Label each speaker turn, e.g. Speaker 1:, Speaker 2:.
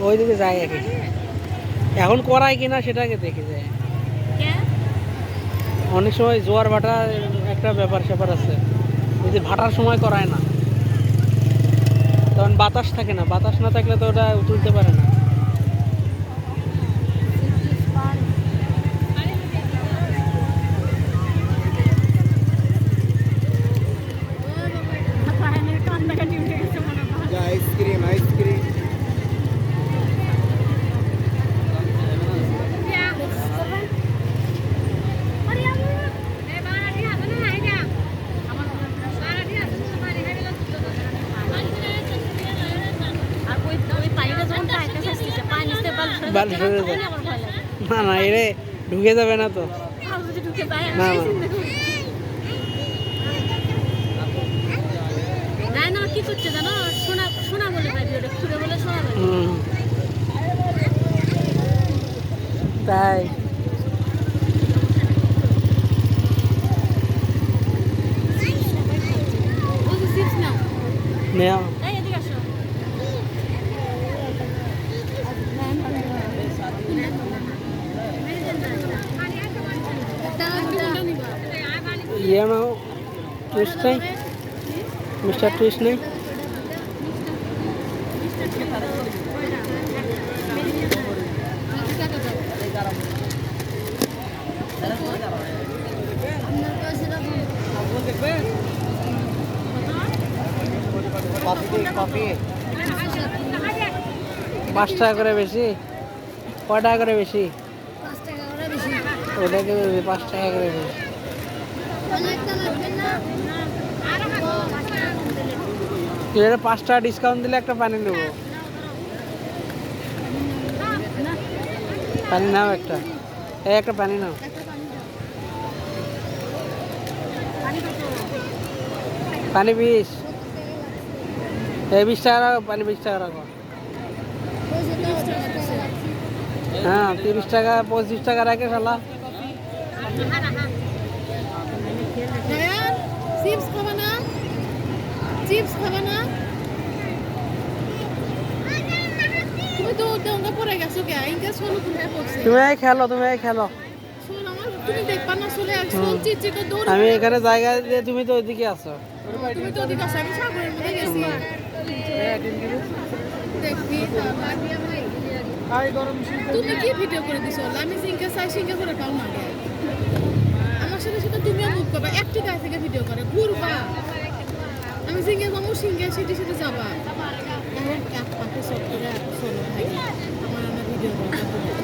Speaker 1: ওইদিকে যাই আগে, এখন করায় কিনা সেটাকে দেখে যায়। অনেক সময় জোয়ার ভাটা একটা ব্যাপার স্যাপার আছে, ওই যে ভাটার সময় করায় না, তখন বাতাস থাকে না, বাতাস না থাকলে তো ওটা তুলতে পারে না।
Speaker 2: আইসক্রিম আইসক্রিম
Speaker 1: না না, এরে ঢুকে যাবে না তো, না না
Speaker 3: কি করছে জানো, সোনা সোনা বলে খুঁড়ে বলে সোনা বলে।
Speaker 1: তাই নেও। ये ना ट्विस्ट नहीं, मिस्टर ट्विस्ट नहीं।
Speaker 2: কফি
Speaker 1: 5 টাকা করে বেশি, কয় টাকা করে বেশি?
Speaker 3: 5 টাকা করে বেশি।
Speaker 1: ওটাকে 5 টাকা করে বেশি। এর 5 টাকা ডিসকাউন্ট দিলে একটা পানি নেবো। পানি নাও একটা, এই একটা পানি নাও। পানি 20, এই 20 টাকা রাখো, পানি 20 টাকা রাখো। হ্যাঁ 30 টাকা 25 টাকা রাখে শালা।
Speaker 3: চিপস খাবে না, চিপস খাবে না? তুমি তো ওটা পরে গেছো কে? ইনকা সোনু কোথায় পড়ছে?
Speaker 1: তুমি এই খেলো, তুমি এই খেলো।
Speaker 3: সোন আমার তুমি দেখবা না চলে আসছো, চিচিটা দৌড়।
Speaker 1: আমি এখানে জায়গা দিয়ে, তুমি তো ওইদিকে আছো।
Speaker 3: তুমি তো ওদিকে আসো, আমি সাগরের মধ্যে গেছি। দেখবি তুমি কি ভিডিও করে দিছো? আমি সিঙ্কা চাই, সিঙ্কা করে পাও না। আমার সাথে সাথে তুমিও মুভ করবা, একটি গায়ে থেকে ভিডিও করে ঘুরবা। আমি সিঙ্গা যাবো, সিঙ্গা সেটির সাথে যাবা। এখন এক পাতে সব করে সোলো ভাই আমার ভিডিও করবা।